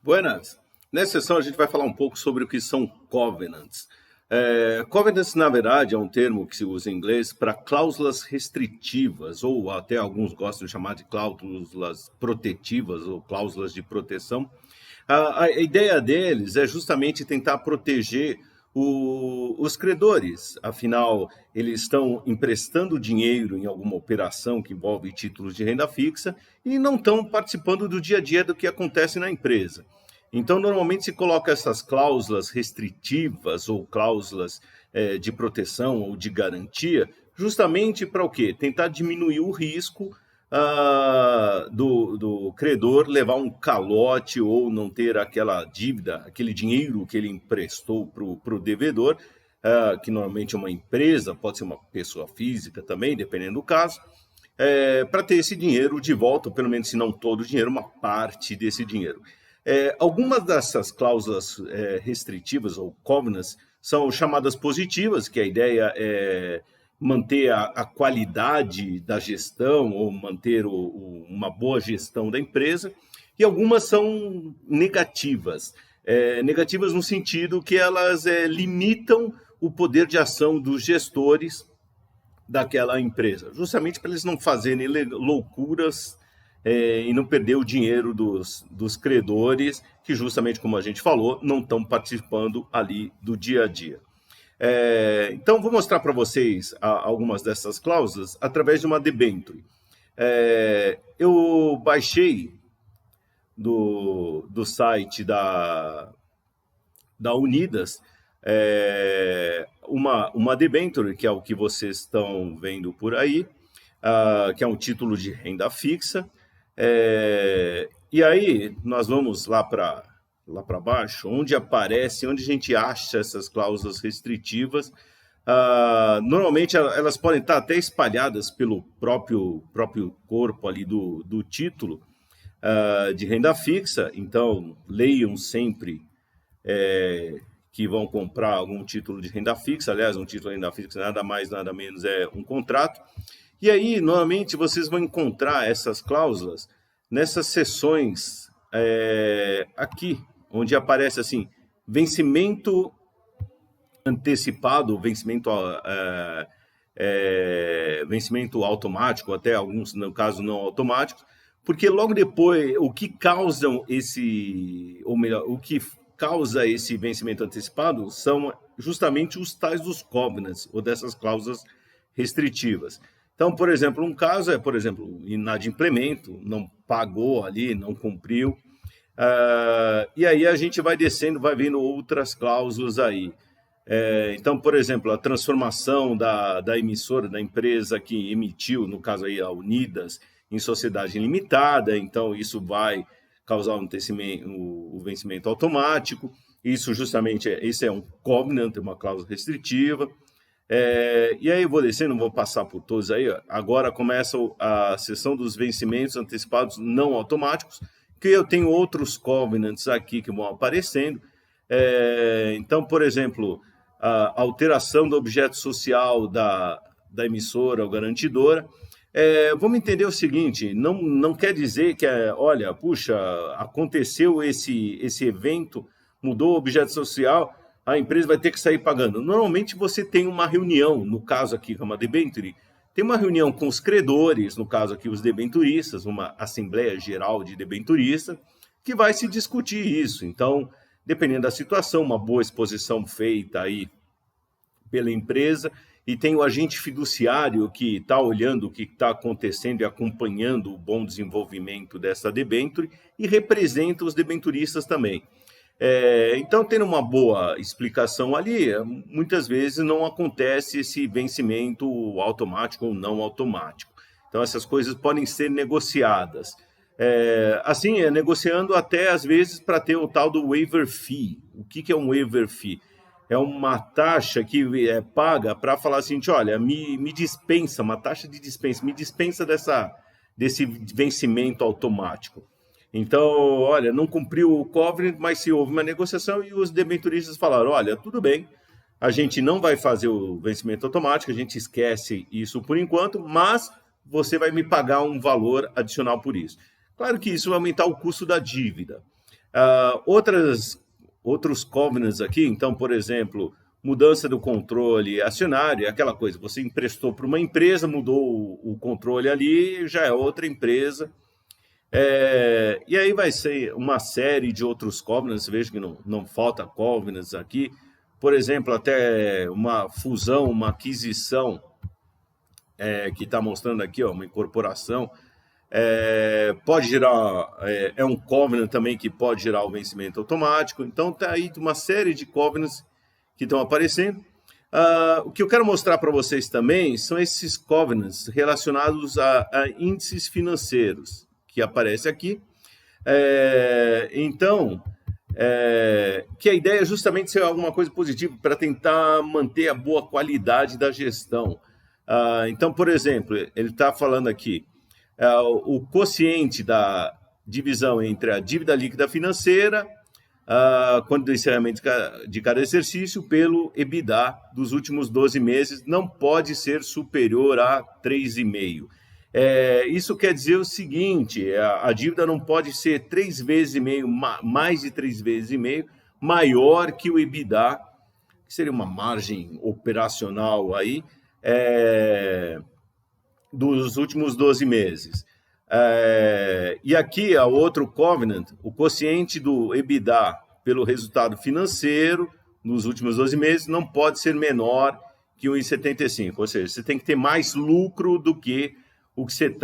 Buenas. Nessa sessão a gente vai falar um pouco sobre o que são covenants. Covenants, na verdade, é um termo que se usa em inglês para cláusulas restritivas, ou até alguns gostam de chamar de cláusulas protetivas ou cláusulas de proteção. A ideia deles é justamente tentar proteger os credores, afinal, eles estão emprestando dinheiro em alguma operação que envolve títulos de renda fixa e não estão participando do dia a dia do que acontece na empresa. Então, normalmente se coloca essas cláusulas restritivas ou cláusulas de proteção ou de garantia, justamente para o quê? Tentar diminuir o risco do credor levar um calote ou não ter aquela dívida, aquele dinheiro que ele emprestou para o devedor, que normalmente é uma empresa, pode ser uma pessoa física também, dependendo do caso, para ter esse dinheiro de volta, ou pelo menos se não todo o dinheiro, uma parte desse dinheiro. Algumas dessas cláusulas restritivas ou covenants são chamadas positivas, que a ideia é manter a qualidade da gestão ou manter uma boa gestão da empresa, e algumas são negativas. Negativas no sentido que elas limitam o poder de ação dos gestores daquela empresa, justamente para eles não fazerem loucuras e não perder o dinheiro dos credores, que justamente, como a gente falou, não estão participando ali do dia a dia. Então, vou mostrar para vocês algumas dessas cláusulas através de uma debenture. Eu baixei do site da Unidas uma debenture, que é o que vocês estão vendo por aí, que é um título de renda fixa. E aí, nós vamos lá para baixo, onde aparece, onde a gente acha essas cláusulas restritivas. Normalmente elas podem estar até espalhadas pelo próprio corpo ali do título de renda fixa, então leiam sempre que vão comprar algum título de renda fixa. Aliás, um título de renda fixa nada mais, nada menos é um contrato. E aí, normalmente, vocês vão encontrar essas cláusulas nessas seções aqui, onde aparece assim, vencimento antecipado, vencimento automático, até alguns, no caso, não automáticos, porque logo depois, o que causa esse vencimento antecipado são justamente os tais dos covenants, ou dessas cláusulas restritivas. Então, por exemplo, um caso é, inadimplemento, não pagou ali, não cumpriu. E aí a gente vai descendo, vai vendo outras cláusulas aí. Então, por exemplo, a transformação da emissora, da empresa que emitiu, no caso aí a Unidas, em sociedade limitada, então isso vai causar o vencimento automático. Isso justamente, esse é um covenant, uma cláusula restritiva. E aí eu vou descendo, não vou passar por todos aí. Agora começa a seção dos vencimentos antecipados não automáticos, que eu tenho outros covenants aqui que vão aparecendo. Então, por exemplo, a alteração do objeto social da emissora ou garantidora. Vamos entender o seguinte, não quer dizer que, olha, puxa, aconteceu esse evento, mudou o objeto social, a empresa vai ter que sair pagando. Normalmente você tem uma reunião, no caso aqui, como a debenture, tem uma reunião com os credores, no caso aqui os debenturistas, uma assembleia geral de debenturistas, que vai se discutir isso. Então, dependendo da situação, uma boa exposição feita aí pela empresa, e tem o agente fiduciário que está olhando o que está acontecendo e acompanhando o bom desenvolvimento dessa debenture e representa os debenturistas também. Então, tendo uma boa explicação ali, muitas vezes não acontece esse vencimento automático ou não automático. Então, essas coisas podem ser negociadas. Negociando até, às vezes, para ter o tal do waiver fee. O que é um waiver fee? É uma taxa que é paga para falar assim, olha, me dispensa, uma taxa de dispensa, me dispensa desse vencimento automático. Então, olha, não cumpriu o covenant, mas se houve uma negociação e os debenturistas falaram, olha, tudo bem, a gente não vai fazer o vencimento automático, a gente esquece isso por enquanto, mas você vai me pagar um valor adicional por isso. Claro que isso vai aumentar o custo da dívida. Outros covenants aqui, então, por exemplo, mudança do controle acionário, é aquela coisa, você emprestou para uma empresa, mudou o controle ali, já é outra empresa. E aí vai ser uma série de outros covenants, veja que não falta covenants aqui. Por exemplo, até uma fusão, uma aquisição, que está mostrando aqui, ó, uma incorporação, pode gerar, um covenant também que pode gerar o vencimento automático. Então, está aí uma série de covenants que estão aparecendo. O que eu quero mostrar para vocês também são esses covenants relacionados a índices financeiros, que aparece aqui. Então, que a ideia é justamente ser alguma coisa positiva para tentar manter a boa qualidade da gestão. Então, por exemplo, ele está falando aqui, o quociente da divisão entre a dívida líquida financeira, quando do encerramento de cada exercício, pelo EBITDA dos últimos 12 meses, não pode ser superior a 3,5. Isso quer dizer o seguinte, a dívida não pode ser 3 vezes e meio, mais de 3 vezes e meio, maior que o EBITDA, que seria uma margem operacional aí, dos últimos 12 meses. E aqui há outro covenant, o quociente do EBITDA pelo resultado financeiro nos últimos 12 meses não pode ser menor que 1,75, ou seja, você tem que ter mais lucro do que o que você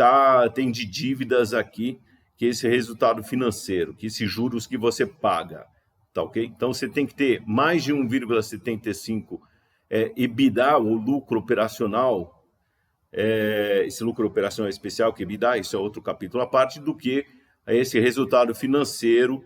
tem de dívidas aqui, que é esse resultado financeiro, que esses juros que você paga, tá ok? Então você tem que ter mais de 1,75 EBITDA, o lucro operacional, esse lucro operacional especial que EBITDA, isso é outro capítulo à parte, do que esse resultado financeiro.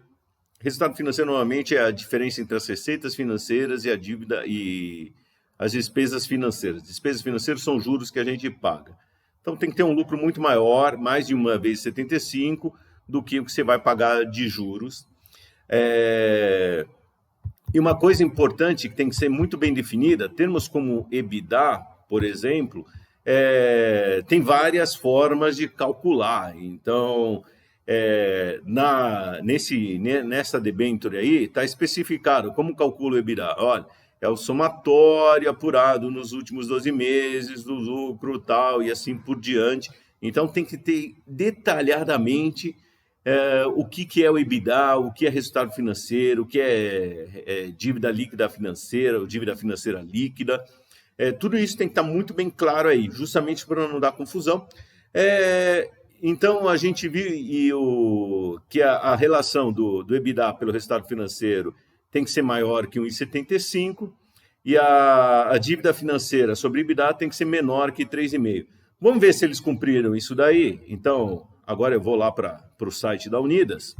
Resultado financeiro normalmente é a diferença entre as receitas financeiras e a dívida e as despesas financeiras. Despesas financeiras são juros que a gente paga. Então tem que ter um lucro muito maior, mais de 1,75, do que o que você vai pagar de juros. E uma coisa importante que tem que ser muito bem definida, termos como EBITDA, por exemplo, tem várias formas de calcular. Então, nessa debênture aí, está especificado como calcula o EBITDA. Olha, é o somatório apurado nos últimos 12 meses do lucro tal, e assim por diante. Então, tem que ter detalhadamente o que é o EBITDA, o que é resultado financeiro, o que é dívida líquida financeira, ou dívida financeira líquida. Tudo isso tem que estar muito bem claro aí, justamente para não dar confusão. Então, a gente viu que a relação do EBITDA pelo resultado financeiro tem que ser maior que 1,75, e a dívida financeira sobre EBITDA tem que ser menor que 3,5. Vamos ver se eles cumpriram isso daí? Então, agora eu vou lá para o site da Unidas.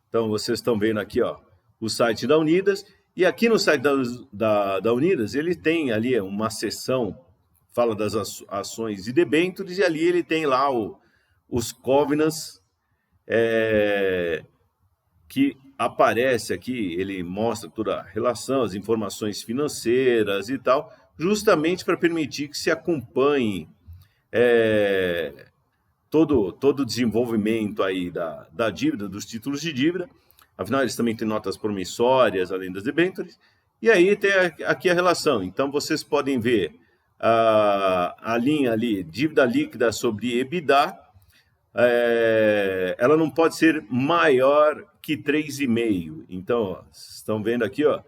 Então, vocês estão vendo aqui, ó, o site da Unidas. E aqui no site da Unidas, ele tem ali uma seção, fala das ações e debêntures, e ali ele tem lá os covenants que aparece aqui, ele mostra toda a relação, as informações financeiras e tal, justamente para permitir que se acompanhe todo o desenvolvimento aí da dívida, dos títulos de dívida. Afinal, eles também têm notas promissórias, além das debêntures. E aí tem aqui a relação. Então, vocês podem ver a linha ali, dívida líquida sobre EBITDA, ela não pode ser maior que 3,5. Então, ó, estão vendo aqui, ó,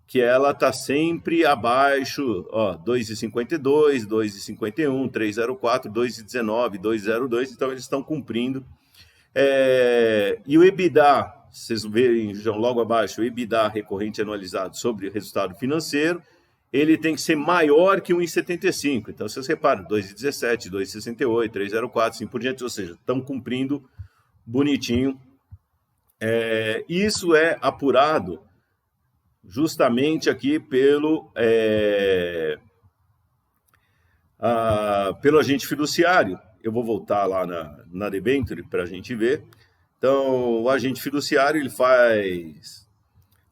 que ela está sempre abaixo, ó, 2,52, 2,51, 3,04, 2,19, 2,02. Então, eles estão cumprindo. E o EBITDA, vocês vejam logo abaixo, o EBITDA recorrente anualizado sobre o resultado financeiro, ele tem que ser maior que 1,75. Então, vocês reparam, 2,17, 2,68, 3,04, assim por diante, ou seja, estão cumprindo bonitinho. Isso é apurado justamente aqui pelo agente fiduciário. Eu vou voltar lá na debenture para a gente ver. Então, o agente fiduciário, ele faz...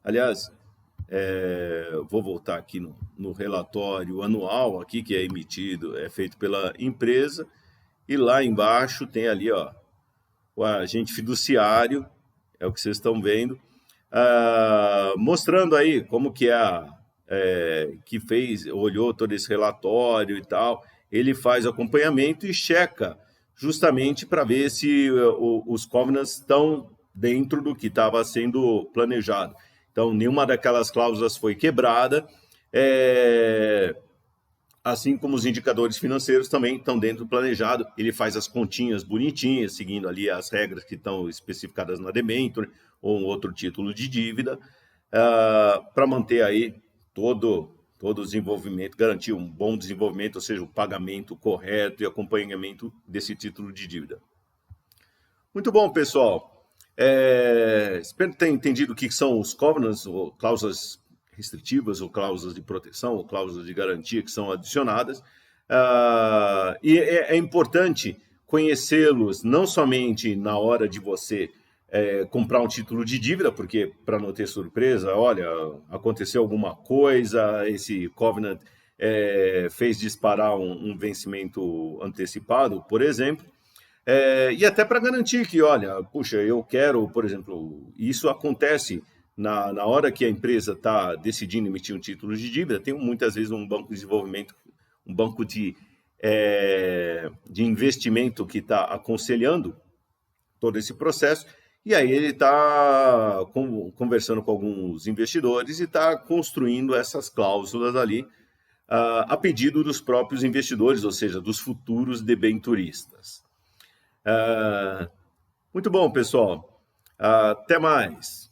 Aliás, vou voltar aqui no relatório anual aqui que é emitido, é feito pela empresa, e lá embaixo tem ali, ó, o agente fiduciário, é o que vocês estão vendo, mostrando aí como que que fez, olhou todo esse relatório e tal, ele faz acompanhamento e checa justamente para ver se os covenants estão dentro do que estava sendo planejado. Então, nenhuma daquelas cláusulas foi quebrada, assim como os indicadores financeiros também estão dentro do planejado. Ele faz as continhas bonitinhas, seguindo ali as regras que estão especificadas na debenture ou um outro título de dívida, para manter aí todo o desenvolvimento, garantir um bom desenvolvimento, ou seja, o pagamento correto e acompanhamento desse título de dívida. Muito bom, pessoal. Espero ter entendido o que são os covenants, ou cláusulas restritivas, ou cláusulas de proteção, ou cláusulas de garantia que são adicionadas. E é importante conhecê-los não somente na hora de você comprar um título de dívida, porque para não ter surpresa, olha, aconteceu alguma coisa, esse covenant fez disparar um vencimento antecipado, por exemplo, e até para garantir que, olha, puxa, eu quero, por exemplo, isso acontece na hora que a empresa está decidindo emitir um título de dívida, tem muitas vezes um banco de desenvolvimento, um banco de investimento que está aconselhando todo esse processo, e aí ele está conversando com alguns investidores e está construindo essas cláusulas ali a pedido dos próprios investidores, ou seja, dos futuros debenturistas. Muito bom, pessoal. Até mais.